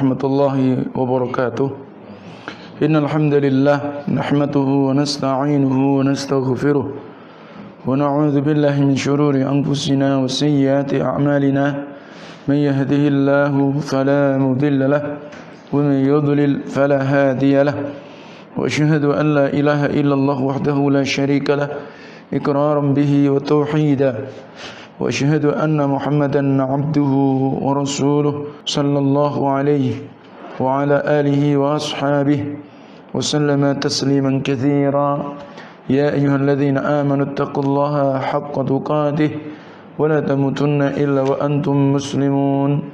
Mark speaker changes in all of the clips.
Speaker 1: warahmatullahi wabarakatuh. Innal hamdalillah nahmaduhu wa nasta'inuhu wa nastaghfiruh wa na'udzu billahi min shururi anfusina wa sayyiati a'malina. Man yahdihillahu fala mudilla lahu wa man yudlil fala hadiya lahu. Wa asyhadu an la ilaha illallah wahdahu la syarika lahu iqraran bihi wa tauhidan. Wa asyhadu anna Muhammadan 'abduhu wa rasuluh sallallahu alaihi wa ala alihi wa ashabihi wa sallama tasliman katsira. Ya ayyuhalladzina amanu taqullaha haqqa tuqatih wa la tamutunna illa wa antum muslimun.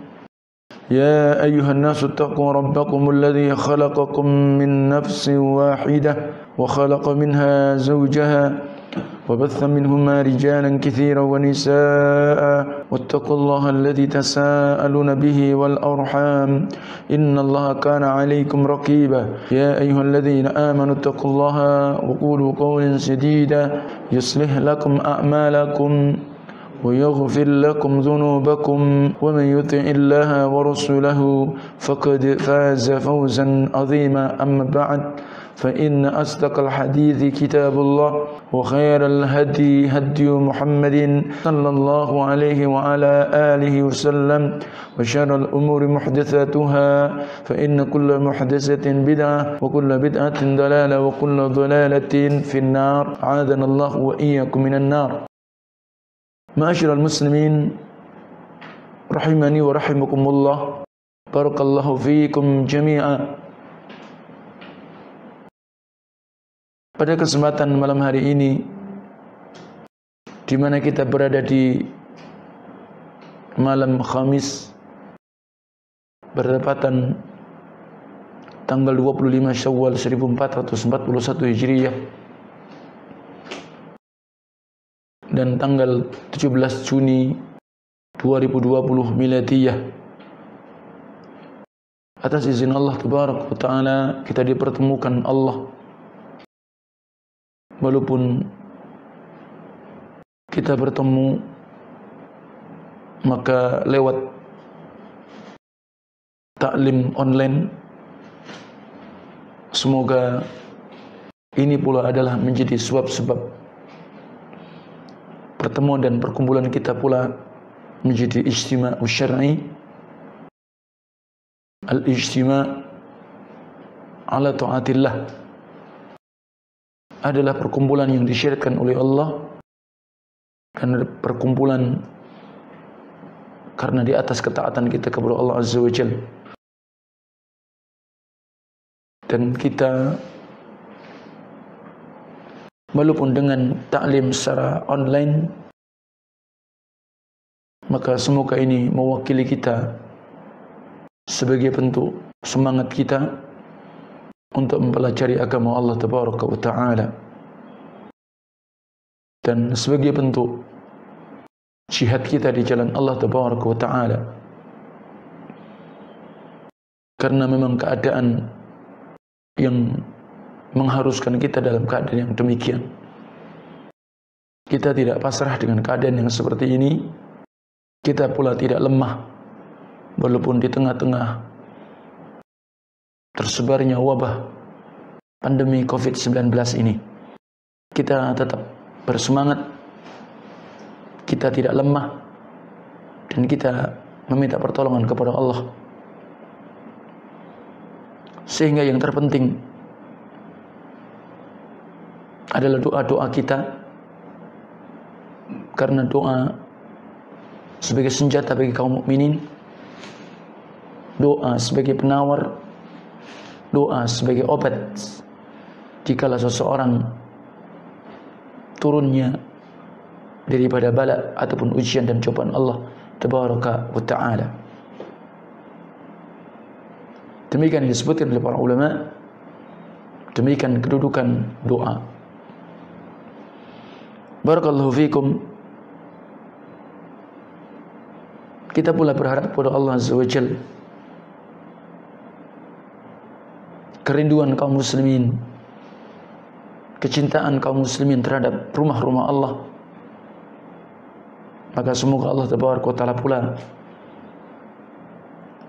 Speaker 1: Ya ayyuhan nasu taqu rabbakumul ladzi khalaqakum min nafsin wahidah wa khalaqa minha zawjaha وبث منهما رجالا كثيرا ونساء واتقوا الله الذي تساءلون به والأرحام إن الله كان عليكم رقيبا. يا أيها الذين آمنوا اتقوا الله وقولوا قولا سديدا يصلح لكم أعمالكم ويغفر لكم ذنوبكم ومن يطع الله ورسوله فقد فاز فوزا عظيما. أما بعد فإن أصدق الحديث كتاب الله وخير الهدي هدي محمد صلى الله عليه وعلى آله وسلم وشر الأمور محدثاتها فإن كل محدثة بدعة وكل بدعة ضلالة وكل ضلالة في النار. أعاذنا الله وإياكم من النار. معاشر المسلمين رحمني ورحمكم الله. بارك الله فيكم جميعا. Pada kesempatan malam hari ini, di mana kita berada di malam Khamis bertepatan tanggal 25 Syawal 1441 Hijriah dan tanggal 17 Juni 2020 Miladiyah. Atas izin Allah Tabaraka wa Ta'ala, kita dipertemukan Allah. Walaupun kita bertemu maka lewat taklim online, semoga ini pula adalah menjadi sebab-sebab pertemuan dan perkumpulan kita pula menjadi ijtima'u syar'i, al-ijtima' ala ta'atillah, adalah perkumpulan yang disyariatkan oleh Allah, karena perkumpulan karena di atas ketaatan kita kepada Allah Azza wa Jalla. Dan kita walaupun dengan taklim secara online, maka semoga ini mewakili kita sebagai bentuk semangat kita untuk mempelajari agama Allah Tabaraka wa Ta'ala, dan sebagai bentuk jihad kita di jalan Allah Tabaraka wa Ta'ala. Karena memang keadaan yang mengharuskan kita dalam keadaan yang demikian. Kita tidak pasrah dengan keadaan yang seperti ini. Kita pula tidak lemah, walaupun di tengah-tengah tersebarnya wabah pandemi COVID-19 ini. Kita tetap bersemangat, kita tidak lemah, dan kita meminta pertolongan kepada Allah. Sehingga yang terpenting adalah doa-doa kita, karena doa sebagai senjata bagi kaum mukminin, doa sebagai penawar, doa sebagai obat jikalau seseorang turunnya daripada bala ataupun ujian dan cobaan Allah Tabaraka wa Ta'ala. Demikian yang disebutkan oleh para ulama, demikian kedudukan doa. Barakallahu fikum. Kita pula berharap kepada Allah Azza wa Jalla kerinduan kaum muslimin, kecintaan kaum muslimin terhadap rumah-rumah Allah. Maka semoga Allah Tabaraka wa Ta'ala pula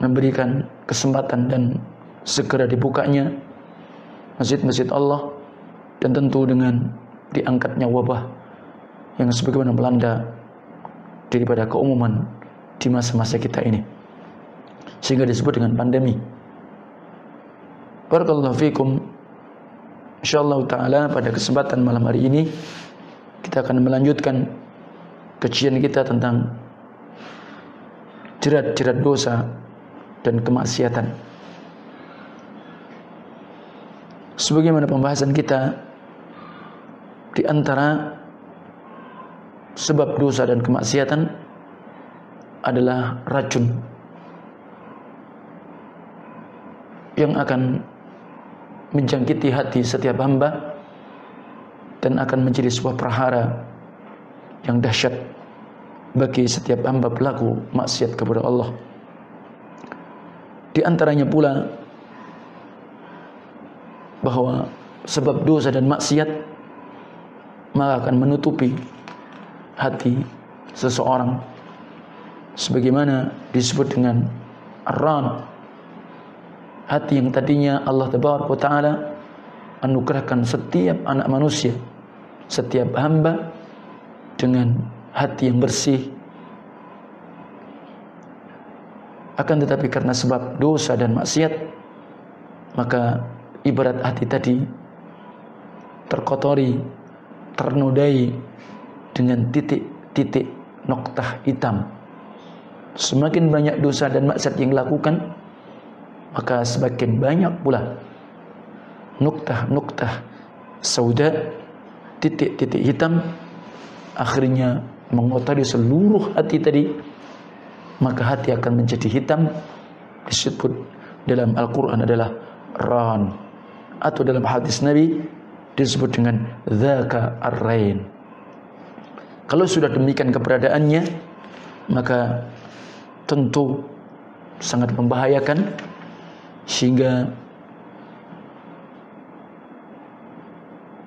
Speaker 1: memberikan kesempatan dan segera dibukanya masjid-masjid Allah, dan tentu dengan diangkatnya wabah yang sebagaimana melanda daripada keumuman di masa-masa kita ini, sehingga disebut dengan pandemi. Barakallahu fikum. Insyaallah ta'ala pada kesempatan malam hari ini kita akan melanjutkan kajian kita tentang jerat-jerat dosa dan kemaksiatan. Sebagaimana pembahasan kita, di antara sebab dosa dan kemaksiatan adalah racun yang akan menjangkiti hati setiap hamba dan akan menjadi sebuah prahara yang dahsyat bagi setiap hamba pelaku maksiat kepada Allah. Di antaranya pula bahwa sebab dosa dan maksiat maka akan menutupi hati seseorang, sebagaimana disebut dengan ar-ran, hati yang tadinya Allah Tabaraka Ta'ala anugerahkan setiap anak manusia, setiap hamba dengan hati yang bersih. Akan tetapi karena sebab dosa dan maksiat, maka ibarat hati tadi terkotori, ternodai dengan titik-titik noktah hitam. Semakin banyak dosa dan maksiat yang dilakukan, maka semakin banyak pula noktah-noktah sauda, titik-titik hitam, akhirnya mengotori seluruh hati tadi. Maka hati akan menjadi hitam, disebut dalam Al-Quran adalah ran, atau dalam hadis Nabi disebut dengan dzaka ar-rain. Kalau sudah demikian keberadaannya, maka tentu sangat membahayakan, sehingga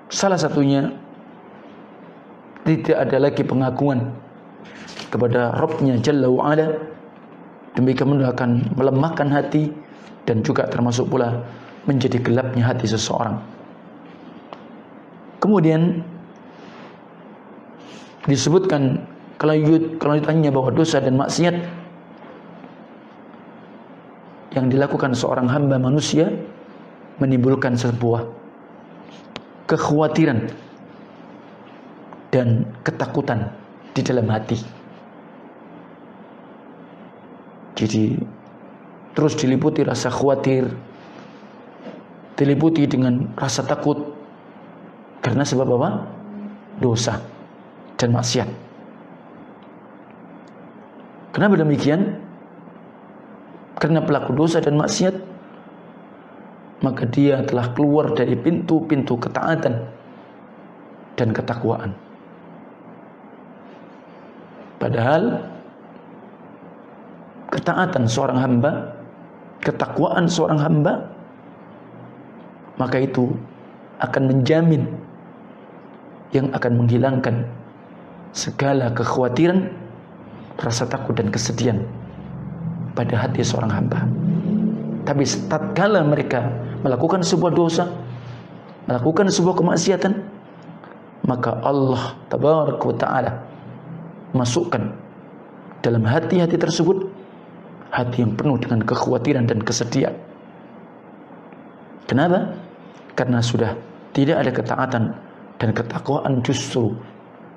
Speaker 1: salah satunya tidak ada lagi pengakuan kepada Rabbnya Jalla wa'ala. Demikian akan melemahkan hati dan juga termasuk pula menjadi gelapnya hati seseorang. Kemudian disebutkan kelanjutannya bahwa dosa dan maksiat yang dilakukan seorang hamba manusia menimbulkan sebuah kekhawatiran dan ketakutan di dalam hati. Jadi terus diliputi rasa khawatir, diliputi dengan rasa takut. Karena sebab apa? Dosa dan maksiat. Kenapa demikian? Karena pelaku dosa dan maksiat, maka dia telah keluar dari pintu-pintu ketaatan dan ketakwaan. Padahal ketaatan seorang hamba, ketakwaan seorang hamba, maka itu akan menjamin, yang akan menghilangkan segala kekhawatiran, rasa takut dan kesedihan pada hati seorang hamba. Tapi tatkala mereka melakukan sebuah dosa, melakukan sebuah kemaksiatan, maka Allah Tabaraka wa Ta'ala masukkan dalam hati-hati tersebut hati yang penuh dengan kekhawatiran dan kesedihan. Kenapa? Karena sudah tidak ada ketaatan dan ketakwaan, justru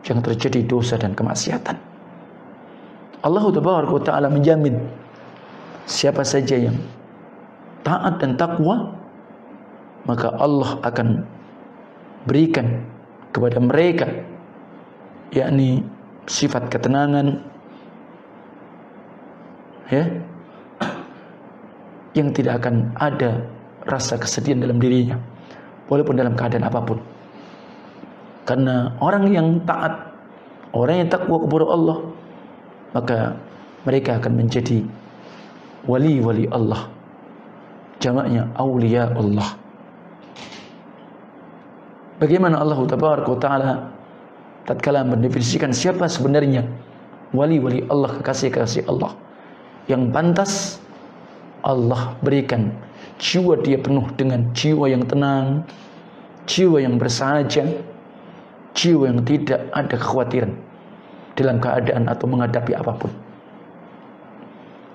Speaker 1: yang terjadi dosa dan kemaksiatan. Allah Tabaraka wa Ta'ala menjamin siapa saja yang taat dan takwa, maka Allah akan berikan kepada mereka yakni sifat ketenangan, ya, yang tidak akan ada rasa kesedihan dalam dirinya walaupun dalam keadaan apapun. Karena orang yang taat, orang yang takwa kepada Allah, maka mereka akan menjadi wali-wali Allah, jamaknya aulia Allah. Bagaimana Allah Tabaraka wa Ta'ala tatkala mendefinisikan siapa sebenarnya wali-wali Allah, kekasih-kekasih Allah yang pantas Allah berikan jiwa dia penuh dengan jiwa yang tenang, jiwa yang bersahaja, jiwa yang tidak ada kekhawatiran dalam keadaan atau menghadapi apapun.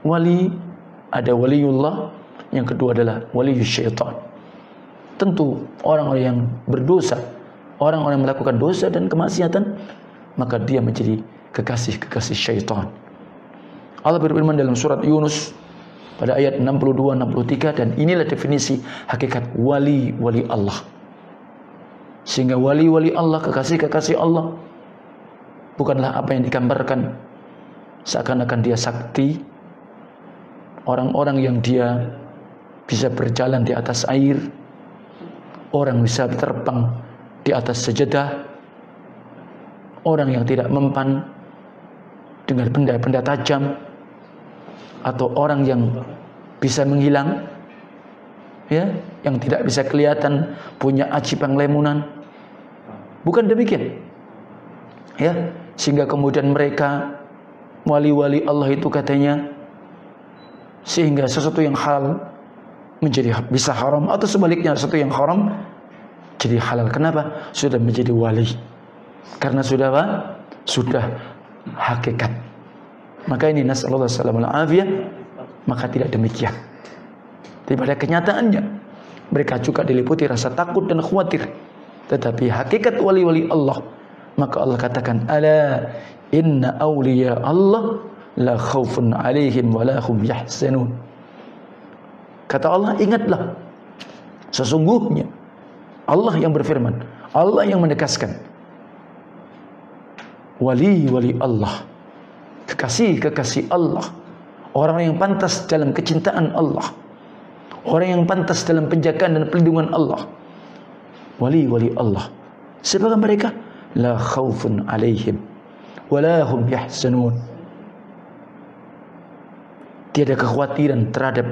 Speaker 1: Wali, ada waliullah, yang kedua adalah waliyus syaitan. Tentu orang-orang yang berdosa, orang-orang yang melakukan dosa dan kemaksiatan, maka dia menjadi kekasih-kekasih syaitan. Allah berfirman dalam surat Yunus pada ayat 62-63, dan inilah definisi hakikat wali-wali Allah. Sehingga wali-wali Allah, kekasih-kekasih Allah, bukanlah apa yang digambarkan seakan-akan dia sakti, orang-orang yang dia bisa berjalan di atas air, orang bisa terbang di atas sejadah, orang yang tidak mempan dengan benda-benda tajam, atau orang yang bisa menghilang, ya, yang tidak bisa kelihatan, punya aji panglemunan. Bukan demikian, ya. Sehingga kemudian mereka wali-wali Allah itu katanya, sehingga sesuatu yang halal menjadi bisa haram, atau sebaliknya sesuatu yang haram jadi halal. Kenapa? Sudah menjadi wali, karena sudah apa? Sudah hakikat. Maka ini nasallallahu alaihi wasallam, maka tidak demikian. Tapi pada kenyataannya mereka juga diliputi rasa takut dan khawatir. Tetapi hakikat wali-wali Allah, maka Allah katakan, ala inna awliya Allah la khaufun alaihim wa la hum yahzanun. Kata Allah, ingatlah, sesungguhnya Allah yang berfirman, Allah yang menegaskan, wali-wali Allah, kekasih-kekasih Allah, orang yang pantas dalam kecintaan Allah, orang yang pantas dalam penjagaan dan perlindungan Allah, wali-wali Allah, siapakah mereka? La khaufun alaihim wa la hum yahzanun. Tiada kekhawatiran terhadap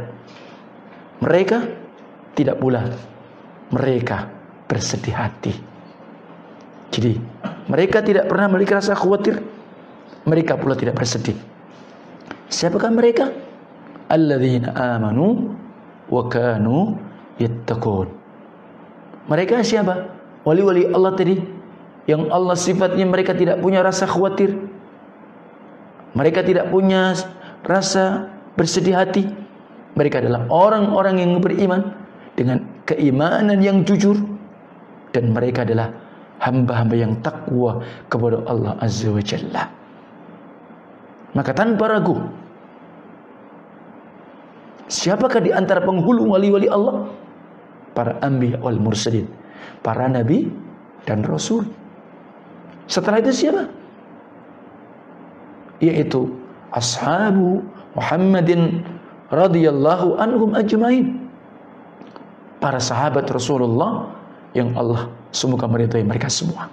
Speaker 1: mereka, tidak pula mereka bersedih hati. Jadi mereka tidak pernah memiliki rasa khawatir, mereka pula tidak bersedih. Siapakah mereka? Alladzina amanu wa kanu yattaqun. Mereka siapa? Wali-wali Allah tadi, yang Allah sifatnya mereka tidak punya rasa khawatir, mereka tidak punya rasa bersedih hati. Mereka adalah orang-orang yang beriman dengan keimanan yang jujur, dan mereka adalah hamba-hamba yang takwa kepada Allah Azza wa Jalla. Maka tanpa ragu, siapakah di antara penghulu wali-wali Allah? Para anbiya wal mursalin, para nabi dan rasul. Setelah itu siapa? Yaitu ashabu Muhammadin radhiyallahu anhum ajmain, para sahabat Rasulullah yang Allah semoga meridhai mereka semua.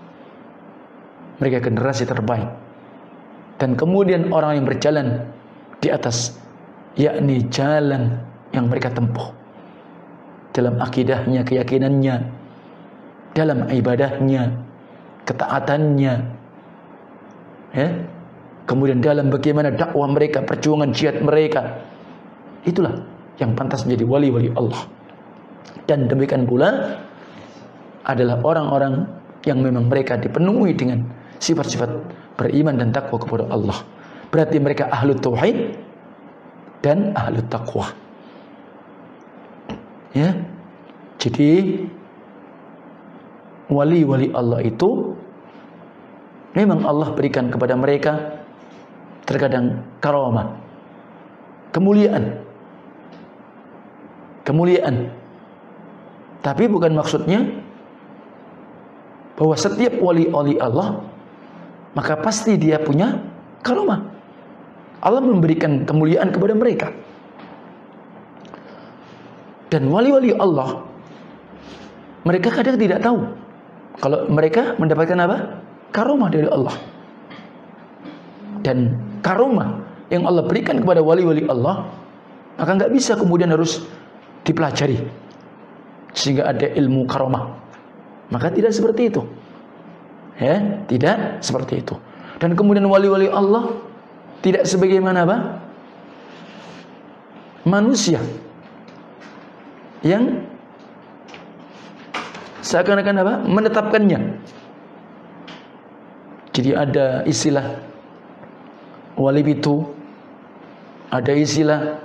Speaker 1: Mereka generasi terbaik. Dan kemudian orang yang berjalan di atas, yakni jalan yang mereka tempuh dalam akidahnya, keyakinannya, dalam ibadahnya, ketaatannya, ya. Kemudian dalam bagaimana dakwah mereka, perjuangan jihad mereka, itulah yang pantas menjadi wali-wali Allah. Dan demikian pula adalah orang-orang yang memang mereka dipenuhi dengan sifat-sifat beriman dan takwa kepada Allah. Berarti mereka ahlu tauhid dan ahlu taqwa, ya. Jadi wali-wali Allah itu memang Allah berikan kepada mereka terkadang karamah, kemuliaan. Tapi bukan maksudnya bahwa setiap wali-wali Allah maka pasti dia punya karamah. Allah memberikan kemuliaan kepada mereka. Dan wali-wali Allah, mereka kadang tidak tahu kalau mereka mendapatkan apa? Karamah dari Allah. Dan karamah yang Allah berikan kepada wali-wali Allah, maka nggak bisa kemudian harus dipelajari sehingga ada ilmu karamah. Maka tidak seperti itu, ya, tidak seperti itu. Dan kemudian wali-wali Allah tidak sebagaimana apa? manusia yang seakan-akan apa? Menetapkannya. Jadi ada istilah wali pitu, ada istilah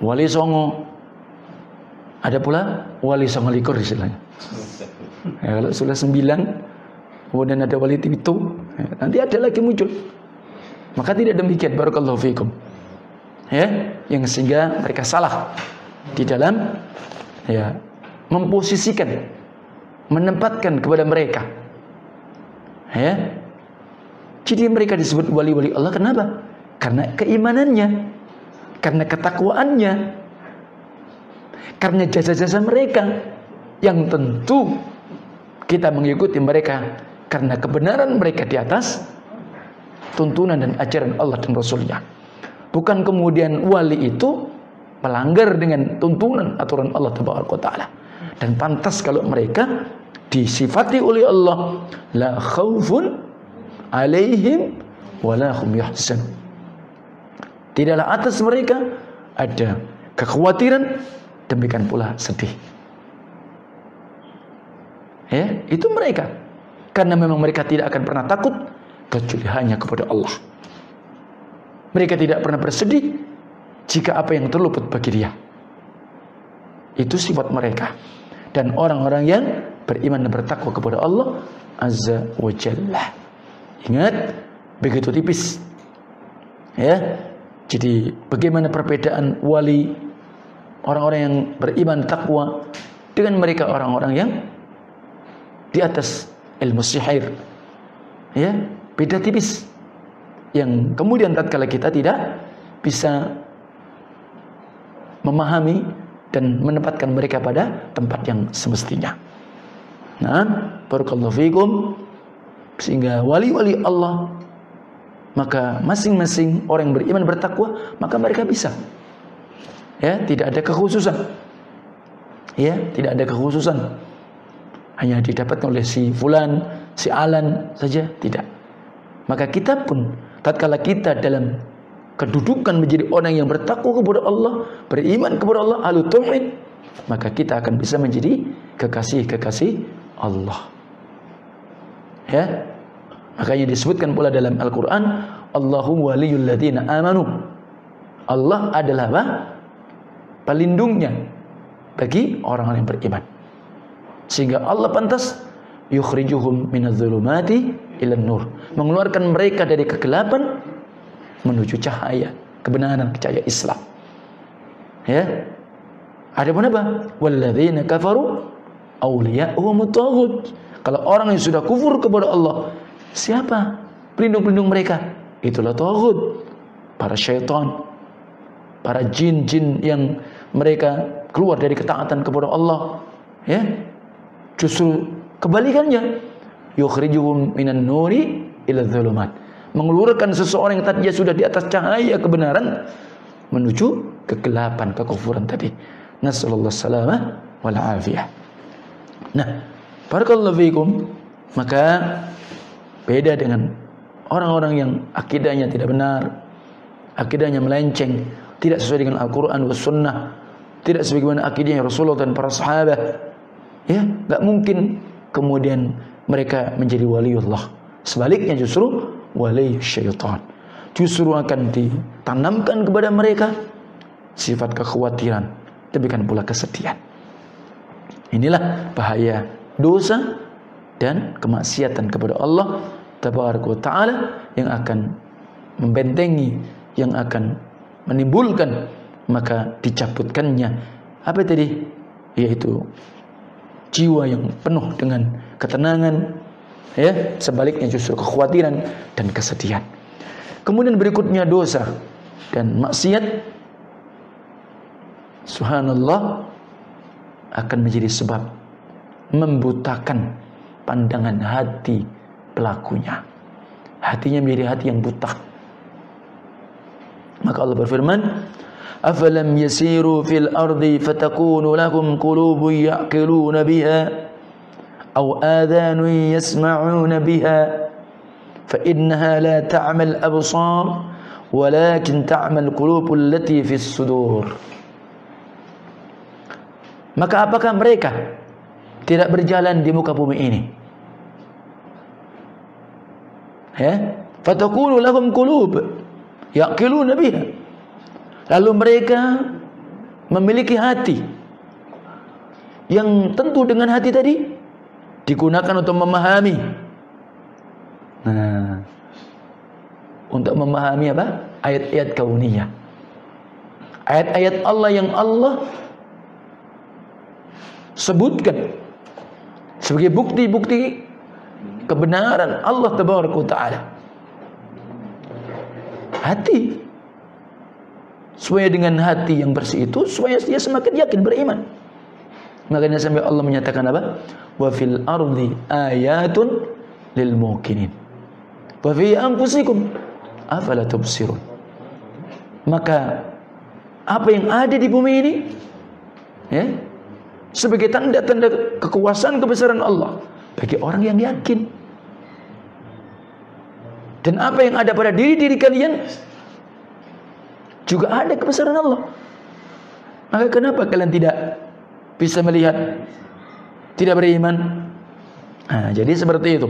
Speaker 1: wali songo, ada pula wali songo likur istilahnya. Ya, kalau sudah 9, kemudian ada wali pitu, ya, nanti ada lagi muncul. Maka tidak demikian, barakallahu fikum. Ya, yang sehingga mereka salah di dalam ya memposisikan, menempatkan kepada mereka. Ya. Jadi mereka disebut wali-wali Allah kenapa? Karena keimanannya, karena ketakwaannya, karena jasa-jasa mereka yang tentu kita mengikuti mereka karena kebenaran mereka di atas tuntunan dan ajaran Allah dan Rasulnya. Bukan kemudian wali itu melanggar dengan tuntunan aturan Allah Taala. Dan pantas kalau mereka disifati oleh Allah la khaufun alaihim wala hum yahzan. Tidaklah atas mereka ada kekhawatiran, demikian pula sedih. Ya, itu mereka. Karena memang mereka tidak akan pernah takut kecuali hanya kepada Allah. Mereka tidak pernah bersedih jika apa yang terluput bagi dia. Itu sifat mereka. Dan orang-orang yang beriman dan bertakwa kepada Allah Azza wa Jalla. Ingat, begitu tipis. Ya. Jadi bagaimana perbedaan wali orang-orang yang beriman takwa dengan mereka orang-orang yang di atas ilmu sihir. Ya, beda tipis. Yang kemudian tatkala kita tidak bisa memahami dan menempatkan mereka pada tempat yang semestinya. Nah, barakallahu fikum. Sehingga wali-wali Allah, maka masing-masing orang yang beriman bertakwa, maka mereka bisa. Ya, tidak ada kekhususan. Ya, tidak ada kekhususan. Hanya didapatkan oleh si fulan, si alan saja, tidak. Maka kita pun tatkala kita dalam kedudukan menjadi orang yang bertakwa kepada Allah, beriman kepada Allah, ahlu tauhid, maka kita akan bisa menjadi kekasih-kekasih Allah. Ya, makanya disebutkan pula dalam Al-Quran, Allahu waliyul ladzina amanu. Allah adalah apa? Pelindungnya bagi orang-orang yang beriman. Sehingga Allah pantas yukhrijuhum minadh-dhulumati ilan nur, mengeluarkan mereka dari kegelapan menuju cahaya kebenaran, cahaya Islam. Ya. Ada pun apa? Walladzina kafaru awliya'uhumut taghut. Kalau orang yang sudah kufur kepada Allah, siapa pelindung-pelindung mereka? Itulah taghut, para syaitan, para jin-jin yang mereka keluar dari ketaatan kepada Allah. Ya, justru kebalikannya, yukhrijuhum minan nuri ila dzulumat, mengeluarkan seseorang yang tadinya sudah di atas cahaya kebenaran menuju kegelapan, kekufuran tadi. Nasallallahu salamah wal afiyah. Nah, barakallahu fikum. Maka beda dengan orang-orang yang akidahnya tidak benar, akidahnya melenceng, tidak sesuai dengan Al-Quran was sunnah, tidak sebagaimana akidahnya Rasulullah dan para sahabat. Ya, enggak mungkin kemudian mereka menjadi waliullah. Sebaliknya justru wali syaitan. Justru akan ditanamkan kepada mereka sifat kekhawatiran, demikian pula kesedihan. Inilah bahaya dosa dan kemaksiatan kepada Allah Tabaraka wa Ta'ala yang akan membentengi, yang akan menimbulkan maka dicabutkannya apa tadi? Yaitu jiwa yang penuh dengan ketenangan, ya, sebaliknya justru kekhawatiran dan kesedihan. Kemudian berikutnya dosa dan maksiat, subhanallah, akan menjadi sebab membutakan pandangan hati pelakunya. Hatinya menjadi hati yang buta. Maka Allah berfirman, afalam yasiru fil ardi fatakunu lahum qulubun ya'qiluna biha aw adhanun yasma'una biha fa innaha la ta'mal absar walakin ta'mal qulubul lati fis sudur. Maka apakah mereka tidak berjalan di muka bumi ini? Ya, fatakunu lahum qulub yaqiluna biha. Lalu mereka memiliki hati yang tentu dengan hati tadi digunakan untuk memahami. Nah, untuk memahami apa? Ayat-ayat kauniyah. Ayat-ayat Allah yang Allah sebutkan sebagai bukti-bukti kebenaran Allah Tabaraka wa Ta'ala. Hati, supaya dengan hati yang bersih itu, supaya dia semakin yakin beriman. Makanya sampai Allah menyatakan apa? Wa fil ardi ayatun lil muqinin wa fi anfusikum afala tubsirun. Maka apa yang ada di bumi ini, ya, sebagai tanda-tanda kekuasaan kebesaran Allah bagi orang yang yakin. Dan apa yang ada pada diri-diri kalian juga ada kebesaran Allah. Maka kenapa kalian tidak bisa melihat, tidak beriman? Nah, jadi seperti itu.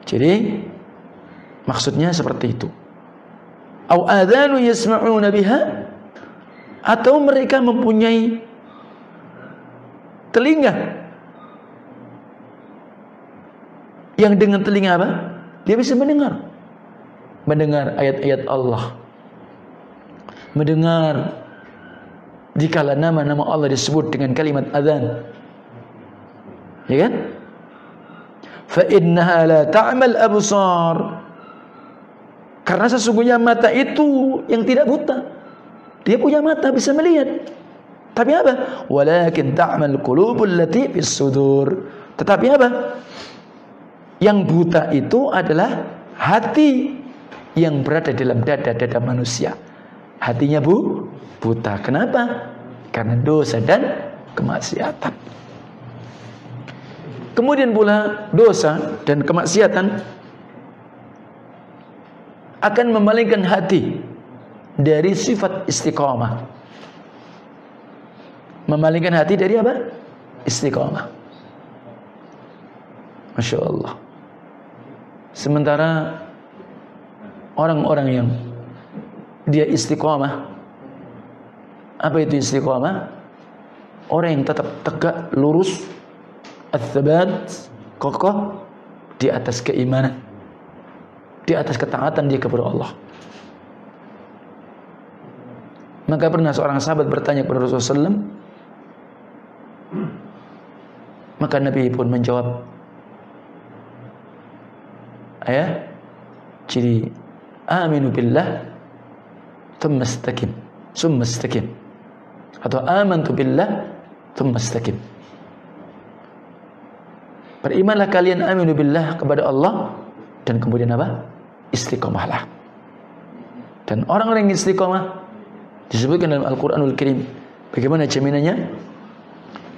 Speaker 1: Jadi maksudnya seperti itu. Au adzanu yasma'una biha, atau mereka mempunyai telinga yang dengan telinga apa? Dia bisa mendengar ayat-ayat Allah, mendengar dikala nama-nama Allah disebut dengan kalimat adzan, ya kan? Fa innaha la ta'mal absar, karena sesungguhnya mata itu yang tidak buta. Dia punya mata, bisa melihat. Tapi apa? Walakin ta'mal qulubul lati fis sudur. Tetapi apa? Yang buta itu adalah hati yang berada dalam dada-dada manusia. Hatinya buta. Kenapa? Karena dosa dan kemaksiatan. Kemudian pula dosa dan kemaksiatan akan memalingkan hati dari sifat istiqamah. Memalingkan hati dari apa? Istiqamah. Masya Allah. Sementara orang-orang yang dia istiqamah, apa itu istiqamah? Orang yang tetap tegak, lurus, ats-tsabat, kokoh di atas keimanan, di atas ketaatan dia kepada Allah. Maka pernah seorang sahabat bertanya kepada Rasulullah SAW, maka Nabi pun menjawab, jadi aminu billah thumma istaqim, atau amantu billah thumma istaqim. Berimanlah kalian, aminu billah, kepada Allah, dan kemudian apa? Istiqomahlah. Dan orang-orang yang istiqomah disebutkan dalam Al-Quranul Karim. Bagaimana jaminannya?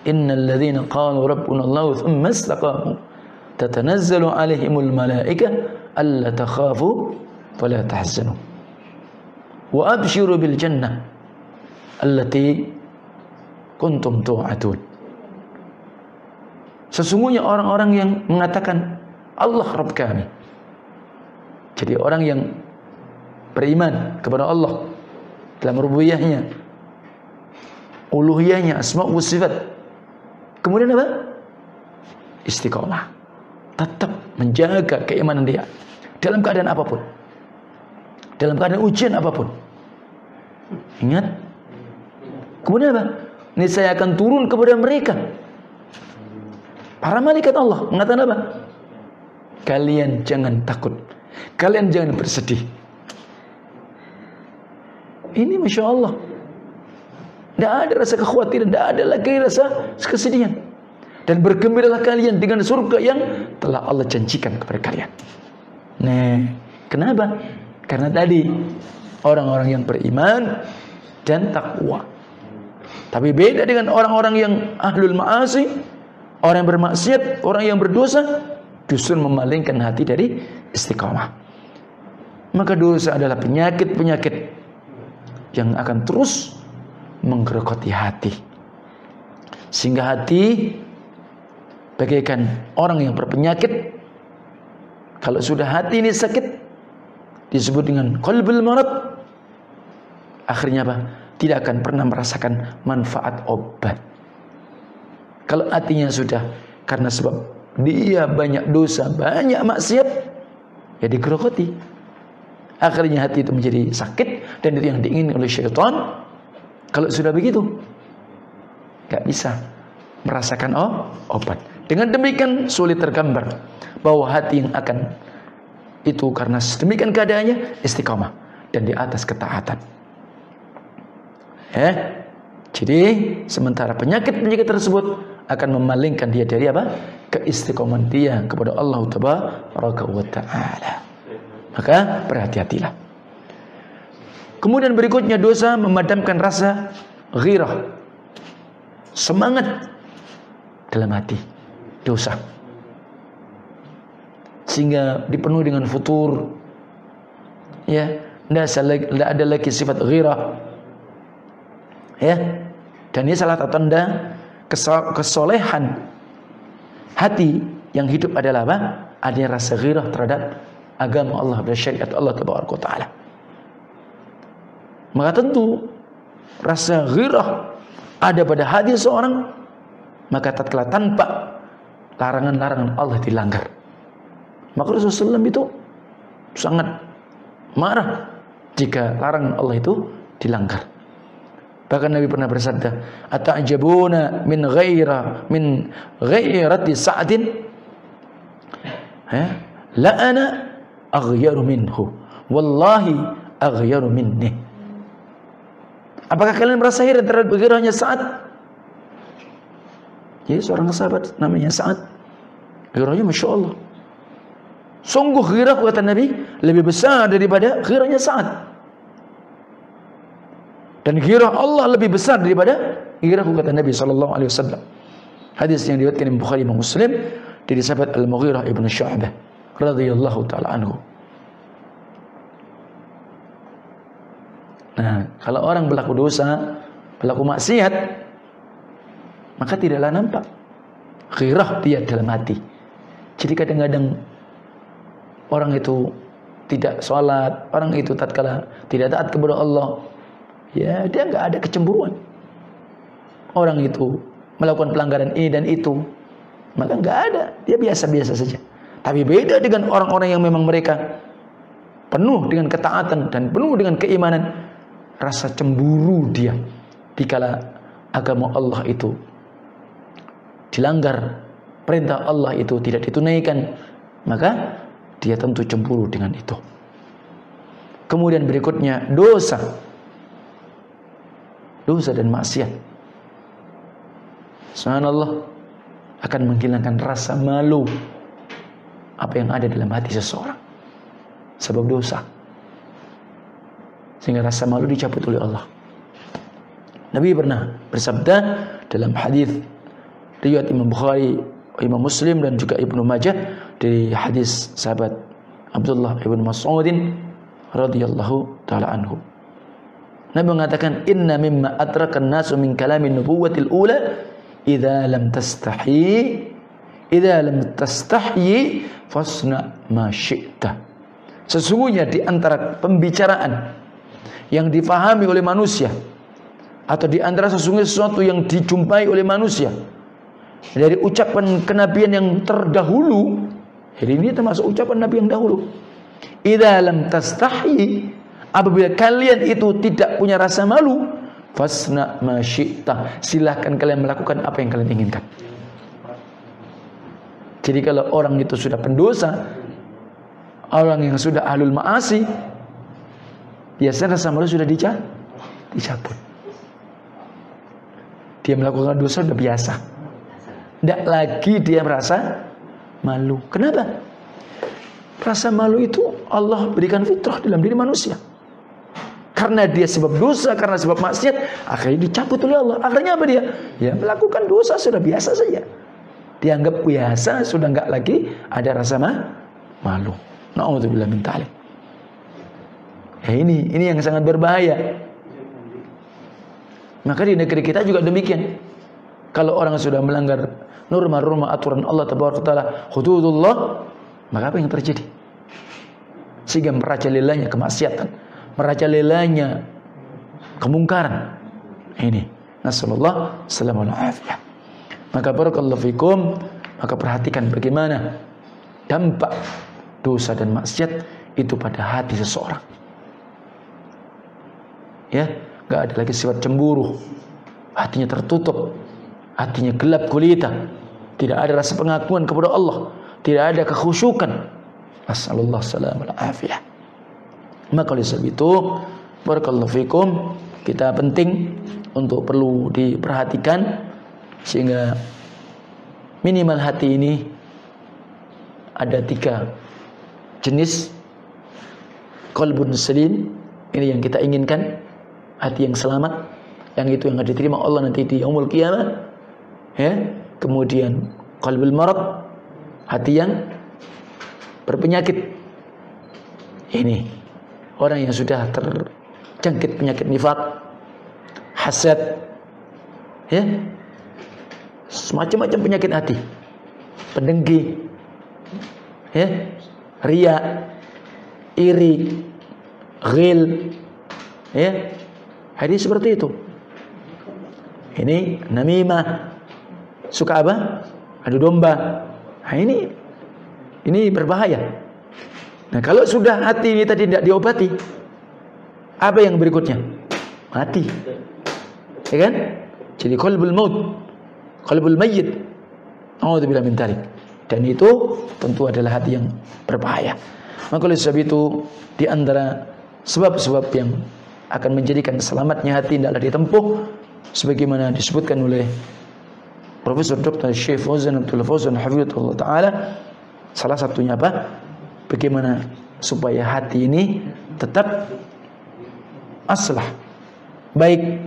Speaker 1: Innal ladzina qalu rabbuna Allah thumma istaqamu tatanazzalu alaihimul malaikah alla takhafu wa la tahzanu wa abshiru bil jannah allati kuntum tu'adun. Sesungguhnya orang-orang yang mengatakan Allah Rabb kami, jadi orang yang beriman kepada Allah dalam rububiyahnya, uluhiyahnya, asma wa sifat, kemudian apa? Istiqomah, tetap menjaga keimanan dia dalam keadaan apapun, dalam keadaan ujian apapun. Ingat, kemudian apa? Ini saya akan turun kepada mereka para malaikat Allah mengatakan apa? Kalian jangan takut, kalian jangan bersedih. Ini Masya Allah, tidak ada rasa kekhawatiran, tidak ada lagi rasa kesedihan. Dan bergembiralah kalian dengan surga yang telah Allah janjikan kepada kalian. Nah, kenapa? Karena tadi orang-orang yang beriman dan takwa. Tapi beda dengan orang-orang yang ahlul ma'asi, orang yang bermaksiat, orang yang berdosa, justru memalingkan hati dari istiqamah. Maka dosa adalah penyakit-penyakit yang akan terus menggerogoti hati, Sehingga hati bagaikan orang yang berpenyakit. Kalau sudah hati ini sakit, disebut dengan qalbul marad. Akhirnya apa? Tidak akan pernah merasakan manfaat obat. Kalau hatinya sudah karena sebab dia banyak dosa, banyak maksiat, ya digerogoti. Akhirnya hati itu menjadi sakit, dan itu yang diingin oleh syaitan. Kalau sudah begitu, gak bisa merasakan obat. Dengan demikian sulit tergambar bahwa hati yang akan itu karena sedemikian keadaannya istiqamah dan di atas ketaatan. Jadi sementara penyakit tersebut akan memalingkan dia dari apa? Keistiqomahan dia kepada Allah Tabaraka wa Ta'ala. Maka berhati-hatilah. Kemudian berikutnya, dosa memadamkan rasa ghirah, semangat dalam hati. Dosa sehingga dipenuhi dengan futur, ya, tidak ada lagi sifat ghirah, ya. Dan ini salah satu tanda kesolehan hati yang hidup adalah apa? Adanya rasa ghirah terhadap agama Allah dan syariat Allah Tabaraka wa Ta'ala. Maka tentu rasa ghirah ada pada hati seorang, maka tatkala tanpa larangan-larangan Allah dilanggar, maka Rasulullah SAW itu sangat marah jika larangan Allah itu dilanggar. Bahkan Nabi pernah bersabda, "Ata'jabuna min ghairati Sa'din? La ana aghyaru minhu, wallahi aghyaru minni." Apakah kalian merasa heran terhadap ghirahnya Sa'ad? Jadi seorang sahabat namanya Sa'ad, ghirahnya Masya Allah. Sungguh ghirah, kata Nabi, lebih besar daripada ghirahnya Sa'ad. Dan ghirah Allah lebih besar daripada ghirah, kata Nabi SAW. Hadis yang diriwayatkan Imam Bukhari, Imam Muslim, dari sahabat Al-Mughirah ibn Syu'bah radhiyallahu ta'ala anhu. Nah, kalau orang berlaku dosa, berlaku maksiat, maka tidaklah nampak ghirah dia dalam hati. Jadi kadang-kadang orang itu tidak sholat, orang itu tatkala tidak taat kepada Allah, ya dia nggak ada kecemburuan. Orang itu melakukan pelanggaran ini dan itu, maka nggak ada, dia biasa-biasa saja. Tapi beda dengan orang-orang yang memang mereka penuh dengan ketaatan dan penuh dengan keimanan, rasa cemburu dia dikala agama Allah itu dilanggar, perintah Allah itu tidak ditunaikan, maka dia tentu cemburu dengan itu. Kemudian berikutnya dosa dan maksiat, subhanallah, akan menghilangkan rasa malu apa yang ada dalam hati seseorang sebab dosa, sehingga rasa malu dicabut oleh Allah. Nabi pernah bersabda dalam hadis riwayat Imam Bukhari, Imam Muslim, dan juga Ibnu Majah, dari hadis sahabat Abdullah ibn Mas'udin radhiyallahu ta'ala anhu. Nabi mengatakan, "Inna mimma atrakan nasu min kalamin nubuwatil ula idza lam tastahyi fasna ma syi'ta." Sesungguhnya di antara pembicaraan yang difahami oleh manusia, atau di antara sesungguhnya sesuatu yang dijumpai oleh manusia dari ucapan kenabian yang terdahulu, jadi ini termasuk ucapan Nabi yang dahulu, idza lam tastahyi, apabila kalian itu tidak punya rasa malu, fasna ma syi'ta, silahkan kalian melakukan apa yang kalian inginkan. Jadi kalau orang itu sudah pendosa, orang yang sudah ahlul ma'asi, biasanya rasa malu sudah dicabut. Dia melakukan dosa sudah biasa, tidak lagi dia merasa malu. Kenapa? Rasa malu itu Allah berikan fitrah dalam diri manusia. Karena dia sebab dosa, karena sebab maksiat, akhirnya dicabut oleh Allah. Akhirnya apa dia? Ya melakukan dosa sudah biasa saja, dianggap biasa, sudah enggak lagi ada rasa malu. Na'udzubillah min dzalik. Ya ini yang sangat berbahaya. Maka di negeri kita juga demikian. Kalau orang sudah melanggar norma-norma aturan Allah Taala, hududullah, maka apa yang terjadi? Sehingga merajalelanya kemaksiatan, merajalelanya kemungkaran. Ini nasallallahu salamul afiyah. Maka barakallahu fikum, maka perhatikan bagaimana dampak dosa dan maksiat itu pada hati seseorang. Ya, enggak ada lagi sifat cemburu. Hatinya tertutup, hatinya gelap gulita, tidak ada rasa pengakuan kepada Allah, tidak ada kekhusyukan. Nasallallahu salamul afiyah. Maka oleh sebab itu, barakallahu fikum, kita penting untuk perlu diperhatikan sehingga minimal hati ini ada 3 jenis. Qalbun salim, ini yang kita inginkan, hati yang selamat, yang itu yang akan diterima Allah nanti di yaumul qiyamah. Ya, kemudian qalbul marad, hati yang berpenyakit. Ini orang yang sudah terjangkit penyakit nifaq, hasad, ya, semacam-macam penyakit hati, pendengki, ya, riya, iri, ghil, ya, hadis seperti itu. Ini namimah, suka apa? Adu domba. Nah, ini berbahaya. Nah, kalau sudah hati ini tadi tidak diobati, apa yang berikutnya? Mati. Ya kan? Jadi qalbul maut, qalbul mayyit. A'udzubillahi min dzalik. Dan itu tentu adalah hati yang berbahaya. Maka oleh sebab itu, di antara sebab-sebab yang akan menjadikan selamatnya hati hendaklah ditempuh sebagaimana disebutkan oleh Profesor Dr. Syekh Fauzan Abdullah Fauzan hafizahullah taala. Salah satunya apa? Bagaimana supaya hati ini tetap aslah, baik.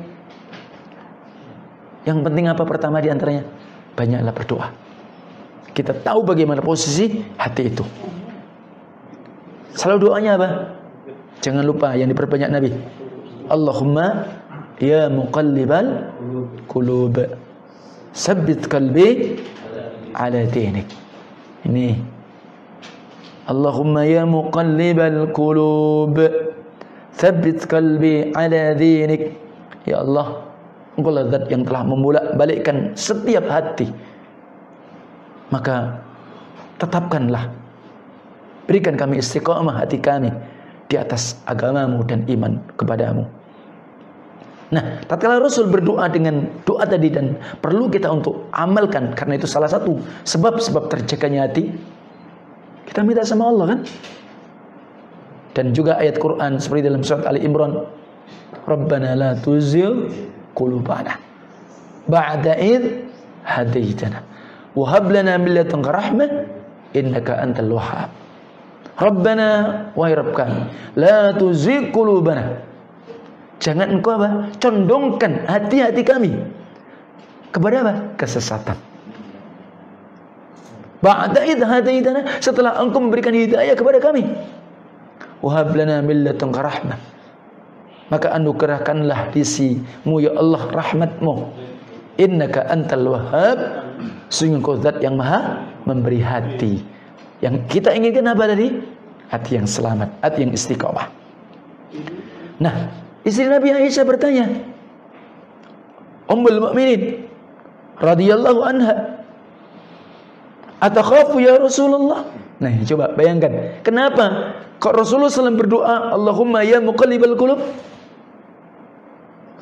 Speaker 1: Yang penting apa pertama di antaranya? Banyaklah berdoa. Kita tahu bagaimana posisi hati itu. Selalu doanya apa? Jangan lupa yang diperbanyak Nabi. Allahumma ya muqallibal qulub, sabbit qalbi ala dinik. Ini Allahumma ya muqallibal qulub, sabbit qalbi ala dinik. Ya Allah, Engkau lah zat yang telah membolak-balikkan setiap hati, maka tetapkanlah, berikan kami istiqamah hati kami di atas agamamu dan iman kepadamu. Nah, tatkala Rasul berdoa dengan doa tadi dan perlu kita untuk amalkan, karena itu salah satu sebab-sebab terjaganya hati. Kita minta sama Allah kan? Dan juga ayat Quran seperti dalam surat Ali Imran, Rabbana la tuzigh qulubana ba'da id hadaitana wa hab lana min ladunka rahmah innaka antal wahhab. Rabbana, wahai Rabb kami, la tuzigh qulubana, jangan engkau apa? Condongkan hati-hati kami kepada apa? Kesesatan. Ba'da idh hadaitana, setelah engkau memberikan hidayah kepada kami. Wa hab lana min ladunka rahmah, maka anugerahkanlah di sisimu ya Allah rahmatmu. Innaka antal wahhab, sungguh engkau zat yang maha memberi hati. Yang kita inginkan apa tadi? Hati yang selamat, hati yang istiqamah. Nah, istri Nabi Aisyah bertanya, Ummul Mukminin radhiyallahu anha, atakhafu ya Rasulullah? Nah, coba bayangkan, kenapa kok Rasulullah SAW berdoa, Allahumma ya muqallibal qulub,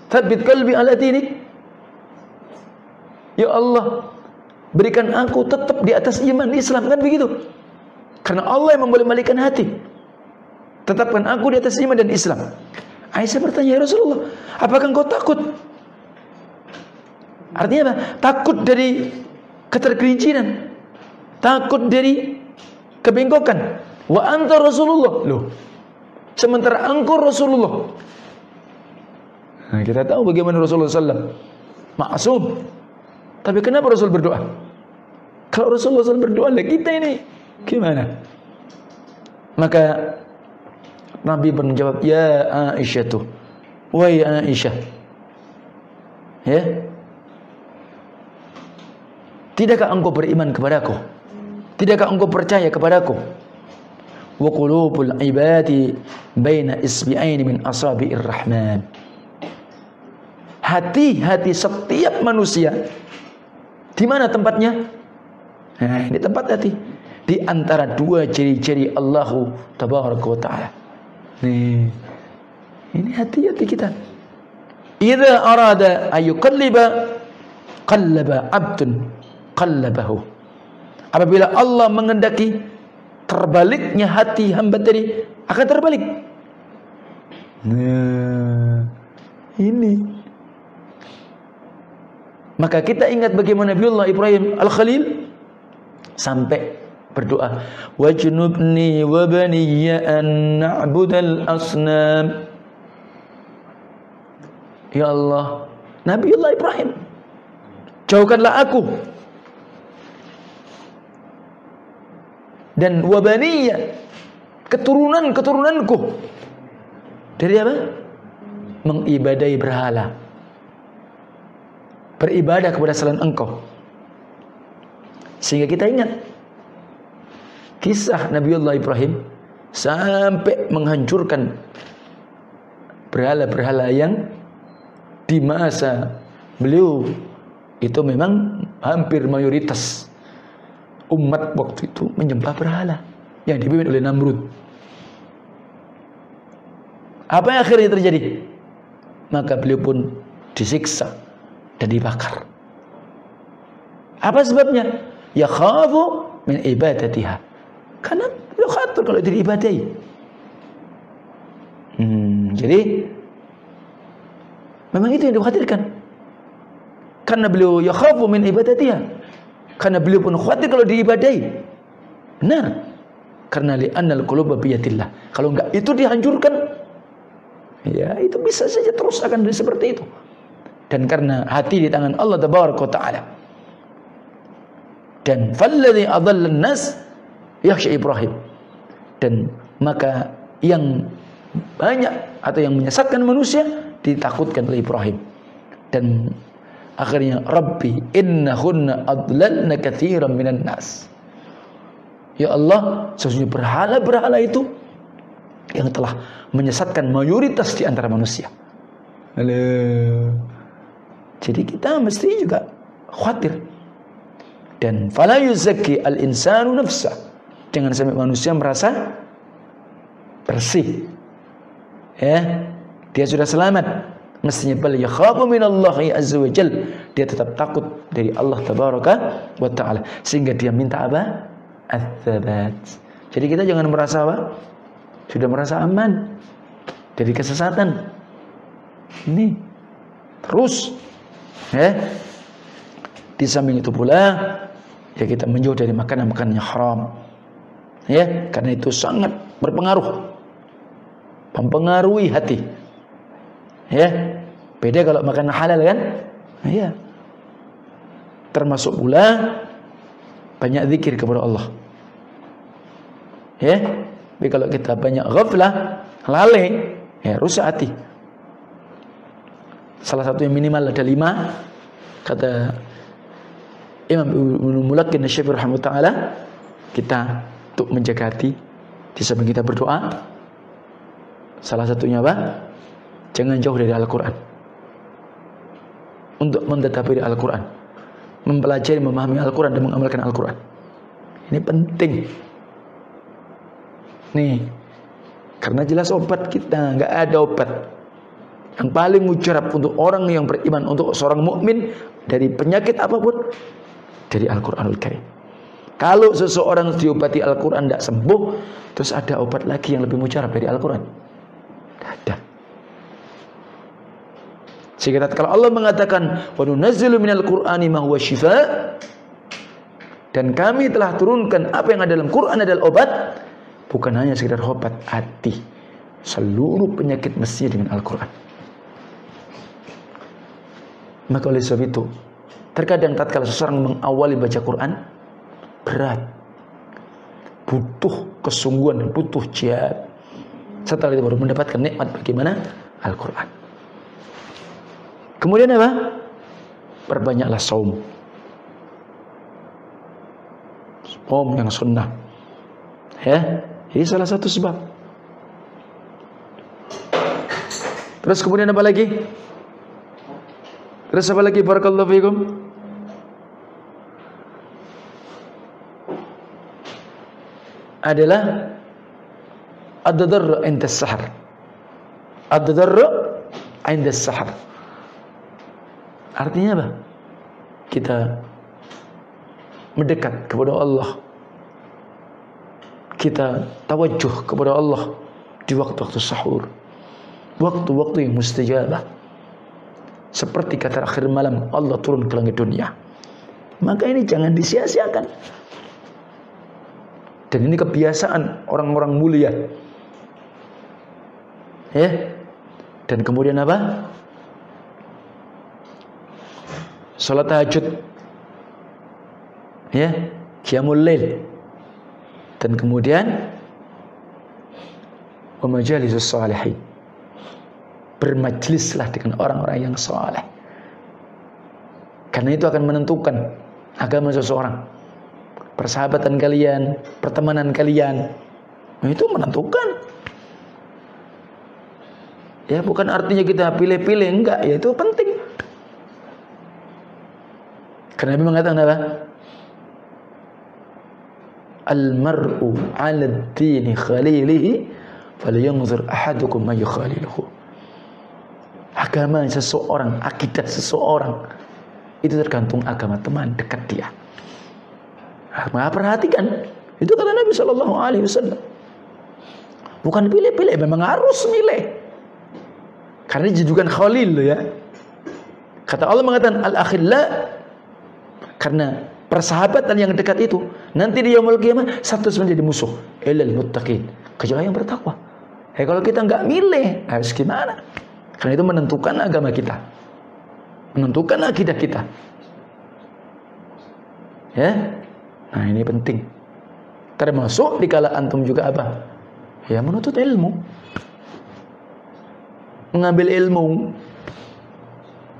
Speaker 1: tsabbit qalbi ala dinik. Ya Allah, berikan aku tetap di atas iman Islam, kan begitu? Karena Allah yang membolak-balikkan hati. Tetapkan aku di atas iman dan Islam. Aisyah bertanya, ya Rasulullah, apakah engkau takut? Artinya apa? Takut dari ketergelinciran, takut dari kebengkokan. Wa anta Rasulullah. Loh, sementara engkau Rasulullah. Nah, kita tahu bagaimana Rasulullah SAW maksum. Tapi kenapa Rasul berdoa? Kalau Rasulullah SAW berdoa, lah kita ini gimana? Maka Nabi menjawab, ya Aisyah tuh, wahai Aisyah, ya, Tidakkah engkau beriman kepadaku? Tidakkah engkau percaya kepadaku? Wa qulubul ibadi baina isbi'aini min asabi'ir rahman. Hati-hati setiap manusia di mana tempatnya? Nah, ini tempat hati di antara dua ciri-ciri Allahu tabaraka wa taala. Nih. Ini hati-hati kita. Idza arada ayuqalliba qallaba 'abdun qallabahu. Apabila Allah mengendaki terbaliknya hati hamba tadi akan terbalik. Nah, ini. Maka kita ingat bagaimana Nabiullah Ibrahim Al-Khalil sampai berdoa, wajnubni wa baniya an na'budal asnam. Ya Allah, Nabiullah Ibrahim, jauhkanlah aku dan wa baniya, keturunan-keturunanku dari apa? Mengibadai berhala, beribadah kepada selain engkau. Sehingga kita ingat kisah Nabiullah Ibrahim sampai menghancurkan berhala-berhala yang di masa beliau itu memang hampir mayoritas umat waktu itu menyembah berhala yang dipimpin oleh Namrud. Apa yang akhirnya terjadi? Maka beliau pun disiksa dan dibakar. Apa sebabnya? Ya khafu min ibadatiha. Karena beliau khawatir kalau diibadahi. Jadi memang itu yang dikhawatirkan. Karena beliau ya khafu min ibadatiha. Karena beliau pun khawatir kalau diibadahi. Benar. Karena li'annal quluba biyadillah. Kalau enggak itu dihancurkan, ya itu bisa saja terus akan seperti itu. Dan karena hati di tangan Allah tabaraka wa taala. Dan falladzi adallan nas yakhsha Ibrahim. Dan maka yang banyak atau yang menyesatkan manusia ditakutkan oleh Ibrahim. Dan akhirnya Rabbi innahunna adlalna katsiran minan nas. Ya Allah, sesungguhnya berhala-berhala itu yang telah menyesatkan mayoritas di antara manusia. Halo. Jadi kita mesti juga khawatir. Dan fala yuzakki al-insanu nafsa. Jangan sampai manusia merasa bersih. Ya, dia sudah selamat. Mestinya bal yakhafu minallahi azza wa jal. Dia tetap takut dari Allah tabaraka wa taala. Sehingga dia minta apa? Ats-tsabat. Jadi kita jangan merasa apa? Sudah merasa aman dari kesesatan. Ini terus ya. Di samping itu pula ya kita menjauh dari makanan-makanan yang haram. Ya, karena itu sangat berpengaruh. Mempengaruhi hati. Ya. Beda kalau makan halal kan? Ya. Termasuk pula banyak zikir kepada Allah. Ya. Tapi kalau kita banyak ghaflah, lalai, ya rusak hati. Salah satu yang minimal ada 5 kata Imam Ibnu Mulaqqin Asy-Syafi'i rahimahullah taala, kita untuk menjaga hati di samping kita berdoa. Salah satunya apa? Jangan jauh dari Al-Qur'an. Untuk mentadabburi Al-Qur'an, mempelajari, memahami Al-Qur'an dan mengamalkan Al-Qur'an. Ini penting. Nih, karena jelas obat kita nggak ada obat yang paling mujarab untuk orang yang beriman, untuk seorang mukmin dari penyakit apapun, dari Al-Qur'anul Karim. Kalau seseorang diobati Al-Qur'an tidak sembuh, terus ada obat lagi yang lebih mujarab dari Al-Qur'an? Tidak ada. Sehingga kalau Allah mengatakan wa nunazzilu minal Qur'ani ma huwa syifaa, dan kami telah turunkan apa yang ada dalam Quran adalah obat, bukan hanya sekedar obat hati. Seluruh penyakit mestinya dengan Al-Qur'an. Maka oleh sebab itu, terkadang tatkala seseorang mengawali baca Quran berat, butuh kesungguhan, butuh jihad. Setelah itu baru mendapatkan nikmat bagaimana Al-Quran. Kemudian apa? Perbanyaklah saum. yang sunnah. Ya, ini salah satu sebab. Terus kemudian apa lagi? Terus apa lagi? Barakallahu fiikum. Adalah ad-darr 'inda as-sahar. Ad-darr 'inda as-sahar. Artinya apa? Kita mendekat kepada Allah. Kita tawajuh kepada Allah di waktu-waktu sahur. Waktu-waktu yang mustajabah. Seperti kata akhir malam Allah turun ke langit dunia. Maka ini jangan disia-siakan. Dan ini kebiasaan orang-orang mulia. Ya. Dan kemudian apa? Salat tahajud. Ya, qiyamul lail. Dan kemudian wa majalisus shalihin. Bermajlislah dengan orang-orang yang saleh. Karena itu akan menentukan agama seseorang. Persahabatan kalian, pertemanan kalian, itu menentukan. Ya, bukan artinya kita pilih-pilih, enggak, ya itu penting. Karena Nabi mengatakan apa? Al-mar'u 'ala ad-dini khalilihi falyanzur ahadukum may yukhaliluhu. Agama seseorang, akidah seseorang itu tergantung agama teman dekat dia. Maka perhatikan, itu kata Nabi Shallallahu Alaihi Wasallam. Bukan pilih-pilih, memang harus milih. Karena dijadikan khalil ya. Kata Allah mengatakan al-akhilla, karena persahabatan yang dekat itu nanti di yaumul qiyamah satu menjadi musuh. Illal muttaqin, kecuali yang bertakwa. Kalau kita nggak milih, harus gimana? Karena itu menentukan agama kita, menentukan akidah kita. Ya, nah ini penting. Termasuk dikala antum juga apa? Ya menuntut ilmu, mengambil ilmu.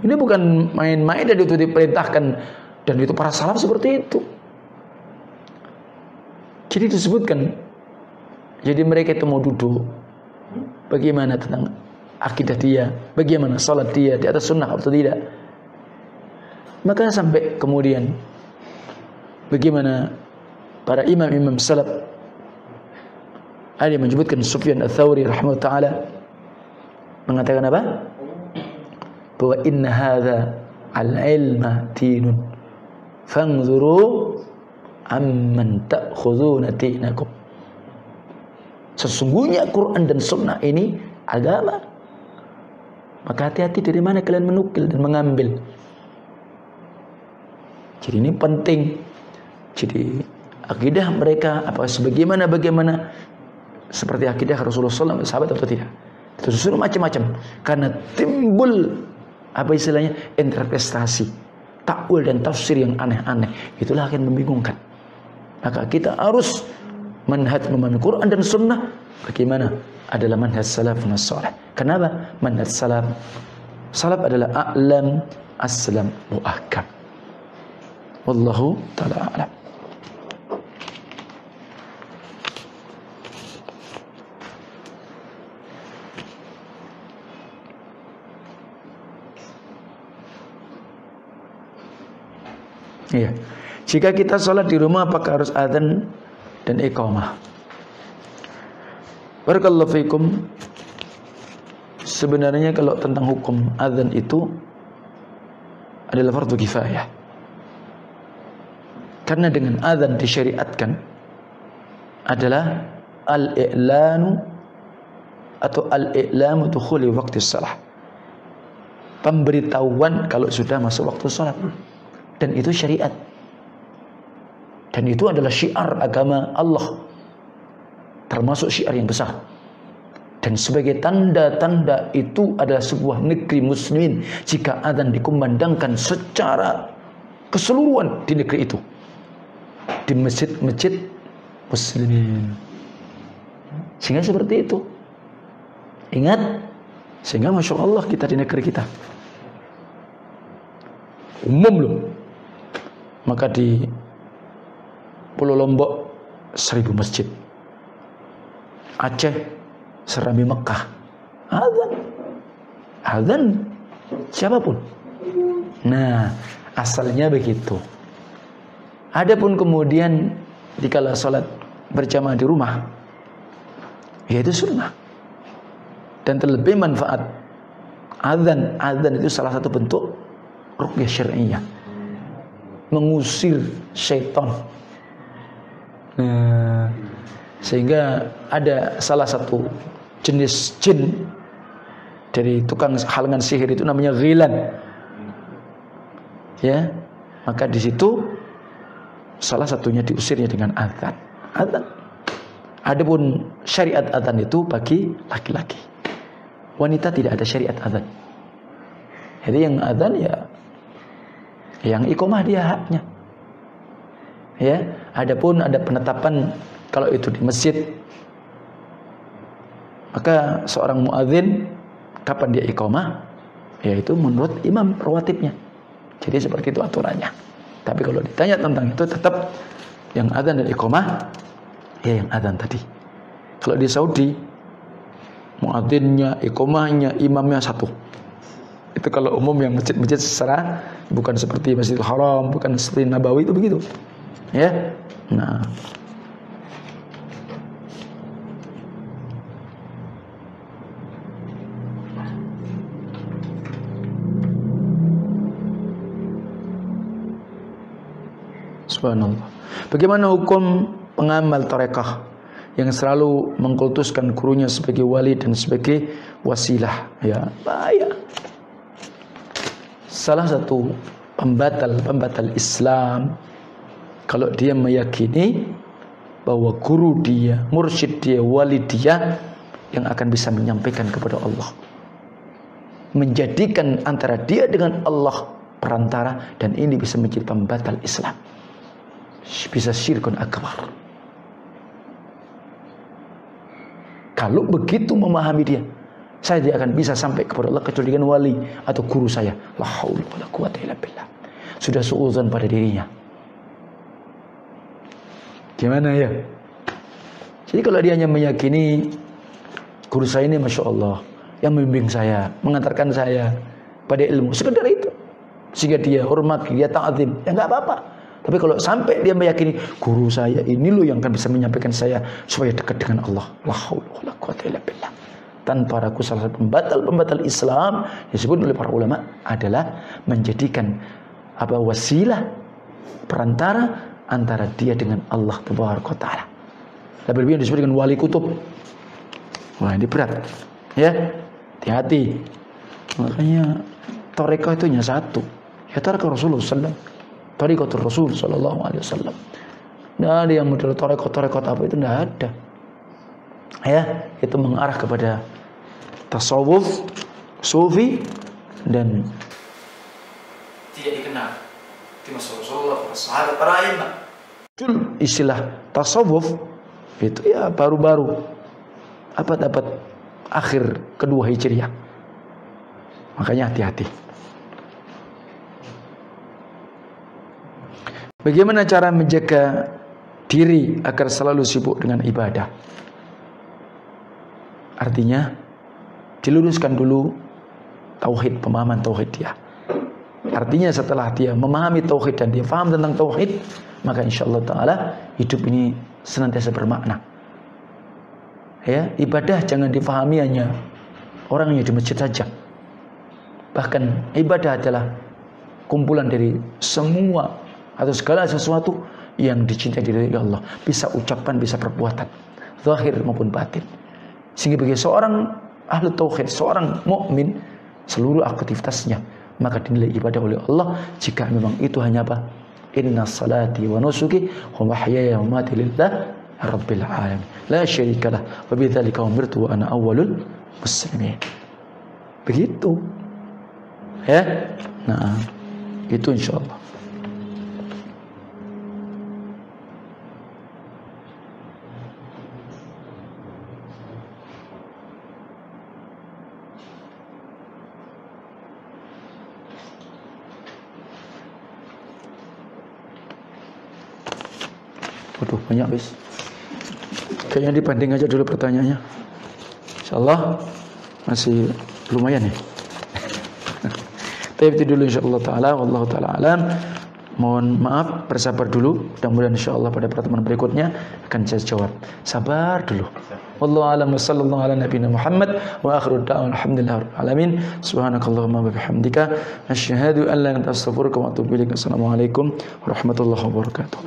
Speaker 1: Ini bukan main-main dan itu diperintahkan, dan itu para salaf seperti itu. Jadi disebutkan, jadi mereka itu mau duduk, bagaimana tentang akidah dia, bagaimana salat dia di atas sunnah atau tidak. Maka sampai kemudian bagaimana para imam-imam salaf, ada yang menyebutkan Sufyan Ats-Tsauri rahimahullah taala mengatakan apa? Bahwa inna hadza al-ilma dinun fanzuru amman ta'khuduna dinakum. Sesungguhnya Quran dan sunnah ini agama. Maka hati-hati dari mana kalian menukil dan mengambil. Jadi ini penting. Jadi akidah mereka apa sebagaimana seperti akidah Rasulullah SAW, sahabat atau tidak. Itu disuruh macam-macam. Karena timbul apa istilahnya interpretasi, takwil dan tafsir yang aneh-aneh. Itulah akan membingungkan. Maka kita harus manhaj memahami Quran dan sunnah bagaimana adalah manhaj salafun salih. Kenapa? Manhaj salaf adalah a'lam, aslam, mu'akkam. Wallahu ta'ala a'lam. Iya. Jika kita sholat di rumah apakah harus adzan dan iqamah? Barakallahu fikum. Sebenarnya kalau tentang hukum adzan itu adalah fardu kifayah. Karena dengan adzan disyariatkan adalah al-i'lanu atau al-i'lamu dukhuli waqti shalah. Pemberitahuan kalau sudah masuk waktu salat. Dan itu syariat. Dan itu adalah syiar agama Allah. Termasuk syiar yang besar. Dan sebagai tanda-tanda itu adalah sebuah negeri muslimin jika adzan dikumandangkan secara keseluruhan di negeri itu, di masjid-masjid muslimin. Sehingga seperti itu. Ingat, sehingga Masya Allah kita di negeri kita umum loh. Maka di Pulau Lombok 1000 masjid. Aceh serambi Mekah. Azan siapapun. Nah, asalnya begitu. Adapun kemudian dikala sholat berjamaah di rumah, yaitu sunnah. Dan terlebih manfaat azan itu salah satu bentuk ruqyah syar'iyyah, mengusir syaitan. Nah, sehingga ada salah satu jenis jin dari tukang halangan sihir itu namanya ghilan. Ya, maka di situ salah satunya diusirnya dengan azan. Adapun syariat azan itu bagi laki-laki. Wanita tidak ada syariat azan. Jadi yang azan ya yang iqamah dia haknya. Ya, adapun ada penetapan kalau itu di masjid, maka seorang muadzin kapan dia iqamah, yaitu menurut imam rawatibnya. Jadi seperti itu aturannya. Tapi kalau ditanya tentang itu tetap yang adzan dan iqamah ya yang adzan tadi. Kalau di Saudi muadzinnya, iqamahnya, imamnya satu. Itu kalau umum yang masjid-masjid secara bukan seperti Masjidil Haram, bukan seperti Nabawi itu begitu. Ya. Nah, subhanallah. Bagaimana hukum pengamal tarekah yang selalu mengkultuskan gurunya sebagai wali dan sebagai wasilah? Ya, bahaya. Salah satu pembatal Islam kalau dia meyakini bahwa guru dia, mursyid dia, wali dia yang akan bisa menyampaikan kepada Allah, menjadikan antara dia dengan Allah perantara, dan ini bisa menjadi pembatal Islam, bisa syirkun akbar. Kalau begitu memahami dia, saya tidak akan bisa sampai kepada Allah kecuali dengan wali atau guru saya. La haula wala quwata illa billah. Sudah suudzon pada dirinya. Gimana ya? Jadi kalau dia hanya meyakini guru saya ini Masya Allah yang membimbing saya, mengantarkan saya pada ilmu, sekedar itu, sehingga dia hormat, dia ta'zim, ya nggak apa-apa. Tapi kalau sampai dia meyakini guru saya ini loh yang akan bisa menyampaikan saya supaya dekat dengan Allah, la haula wala quwata illa billah, tanpa ragu salah satu pembatal Islam disebut oleh para ulama adalah menjadikan wasilah, perantara antara dia dengan Allah Taala. Lebih-lebih yang disebut dengan wali kutub. Wah, ini berat. Ya, hati-hati. Makanya tarekah itu hanya satu. Ya tarekah Rasulullah SAW. Tarekat Rasul Sallallahu Alaihi Wasallam. Tidak ada yang model tarekat apa itu, tidak ada. Ya, itu mengarah kepada tasawuf, sufi, dan tidak dikenal di masa Rasulullah, para sahabat, para imam. Istilah tasawuf itu ya baru-baru abad akhir kedua Hijriah. Makanya hati-hati. Bagaimana cara menjaga diri agar selalu sibuk dengan ibadah? Artinya diluruskan dulu tauhid, pemahaman tauhid dia. Artinya setelah dia memahami tauhid dan dia paham tentang tauhid, maka insyaallah taala hidup ini senantiasa bermakna. Ya, ibadah jangan difahami hanya orang yang di masjid saja. Bahkan ibadah adalah kumpulan dari semua atau segala sesuatu yang dicintai dari Allah, bisa ucapan, bisa perbuatan, zahir maupun batin. Sehingga bagi seorang ahli tauhid, seorang mukmin, seluruh aktivitasnya maka dinilai ibadah oleh Allah jika memang itu hanya apa? Inna salati wa nusuki wa mahyaya wa mamati lillah rabbil alamin la syarikalah wa bidzalika umirtu wa ana awwalul muslimin. Begitu. Ya. Nah, itu insyaallah. Waduh, banyak wis. Kayaknya dibanding aja dulu pertanyaannya. Insyaallah masih lumayan ya. Tapi itu dulu insyaallah taala, wallahu taala alam. Mohon maaf, bersabar dulu. Mudah-mudahan insyaallah pada pertemuan berikutnya akan saya jawab. Sabar dulu. Wallahu a'lam wa sallallahu ala nabiyina Muhammad wa akhiru da'wana alhamdulillahirabbil alamin. Subhanakallahumma wa bihamdika asyhadu an la ilaha illa anta astaghfiruka wa atubu ilaik. Assalamualaikum warahmatullahi wabarakatuh.